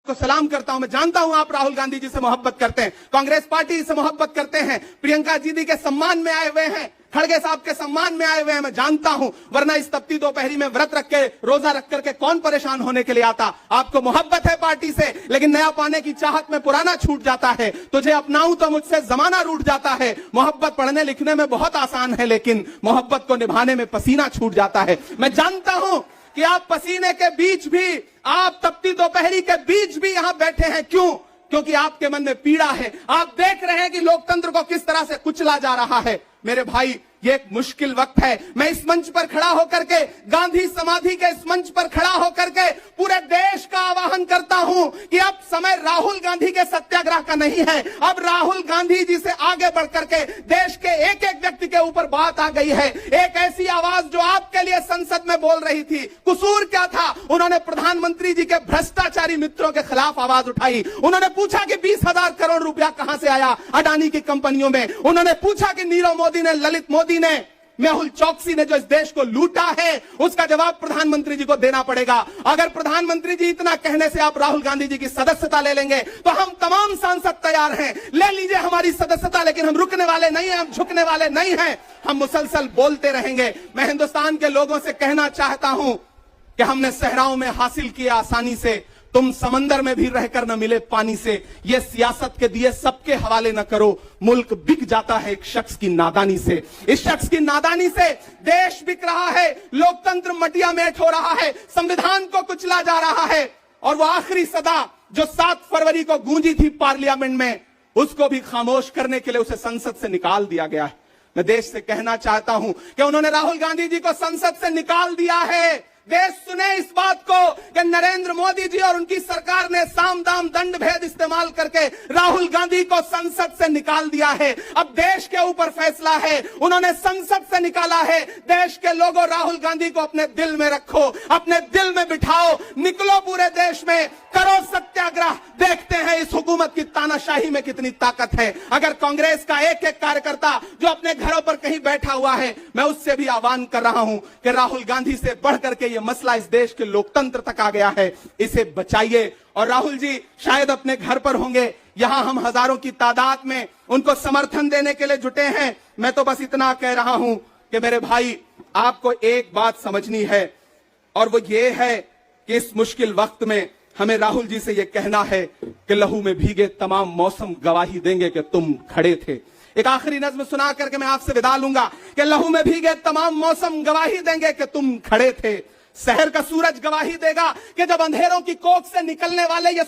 को सलाम करता हूं। मैं जानता हूं आप राहुल गांधी जी से मोहब्बत करते हैं, कांग्रेस पार्टी से मोहब्बत करते हैं, प्रियंका जी के सम्मान में आए हुए हैं, खड़गे साहब के सम्मान में आए हुए हैं। मैं जानता हूं, वरना इस तपती दोपहरी में व्रत रख के रोजा रख करके कौन परेशान होने के लिए आता। आपको मोहब्बत है पार्टी से, लेकिन नया पाने की चाहत में पुराना छूट जाता है। तुझे अपनाऊं तो मुझसे जमाना रूठ जाता है। मोहब्बत पढ़ने लिखने में बहुत आसान है, लेकिन मोहब्बत को निभाने में पसीना छूट जाता है। मैं जानता हूं कि आप पसीने के बीच भी, आप तपती दोपहरी के बीच भी यहां बैठे हैं। क्यों? क्योंकि आपके मन में पीड़ा है। आप देख रहे हैं कि लोकतंत्र को किस तरह से कुचला जा रहा है। मेरे भाई, ये एक मुश्किल वक्त है। मैं इस मंच पर खड़ा होकर के, गांधी समाधि के इस मंच पर खड़ा होकर के पूरे देश का आह्वान करता हूं कि अब समय राहुल गांधी के सत्याग्रह का नहीं है। अब राहुल गांधी जी से आगे बढ़ करके देश के एक एक व्यक्ति के ऊपर बात आ गई है। एक ऐसी आवाज जो आपके लिए संसद में बोल रही थी, कसूर क्या था? उन्होंने प्रधानमंत्री जी के भ्रष्टाचारी मित्रों के खिलाफ आवाज उठाई। उन्होंने पूछा कि 20,000 करोड़ रुपया कहां से आया अडानी की कंपनियों में। उन्होंने पूछा कि नीरव मोदी ने, ललित मोदी ने, मेहुल चौकसी ने जो इस देश को लूटा है, उसका जवाब प्रधानमंत्री जी को देना पड़ेगा। अगर प्रधानमंत्री जी इतना कहने से आप राहुल गांधी जी की सदस्यता ले लेंगे तो हम तमाम सांसद तैयार हैं। ले लीजिए हमारी सदस्यता, लेकिन हम रुकने वाले नहीं हैं, हम झुकने वाले नहीं हैं। हम मुसलसल बोलते रहेंगे। मैं हिंदुस्तान के लोगों से कहना चाहता हूं कि हमने सहराओं में हासिल किया आसानी से, तुम समंदर में भी रहकर न मिले पानी से। ये सियासत के दिए सबके हवाले न करो, मुल्क बिक जाता है एक शख्स की नादानी से। इस शख्स की नादानी से देश बिक रहा है, लोकतंत्र मटिया मेट हो रहा है, संविधान को कुचला जा रहा है। और वो आखिरी सदा जो 7 फरवरी को गूंजी थी पार्लियामेंट में, उसको भी खामोश करने के लिए उसे संसद से निकाल दिया गया है। मैं देश से कहना चाहता हूं कि उन्होंने राहुल गांधी जी को संसद से निकाल दिया है। देश सुने इस बात को कि नरेंद्र मोदी जी और उनकी सरकार ने साम दाम दंड भेद इस्तेमाल करके राहुल गांधी को संसद से निकाल दिया है। अब देश के ऊपर फैसला है। उन्होंने संसद से निकाला है। देश के लोगों, राहुल गांधी को अपने दिल में रखो, अपने दिल में बिठाओ, निकलो पूरे देश में, करो सत्याग्रह। देखते हैं इस हुकूमत की तानाशाही में कितनी ताकत है। अगर कांग्रेस का एक एक कार्यकर्ता जो अपने घरों पर कहीं बैठा हुआ है, मैं उससे भी आह्वान कर रहा हूं कि राहुल गांधी से बढ़ करके ये मसला इस देश के लोकतंत्र तक आ गया है, इसे बचाइए। और राहुल जी शायद अपने घर पर होंगे, यहां हम हजारों की तादाद में उनको समर्थन देने के लिए जुटे हैं। मैं तो बस इतना कह रहा हूं कि मेरे भाई, आपको एक बात समझनी है, और वो ये है कि इस मुश्किल वक्त में हमें राहुल जी से ये कहना है कि लहू में भीगे तमाम मौसम गवाही देंगे कि तुम खड़े थे। एक आखिरी नज्म सुना करके मैं आपसे विदा लूंगा कि लहू में भीगे तमाम मौसम गवाही देंगे कि तुम खड़े थे। शहर का सूरज गवाही देगा कि जब अंधेरों की कोख से निकलने वाले ये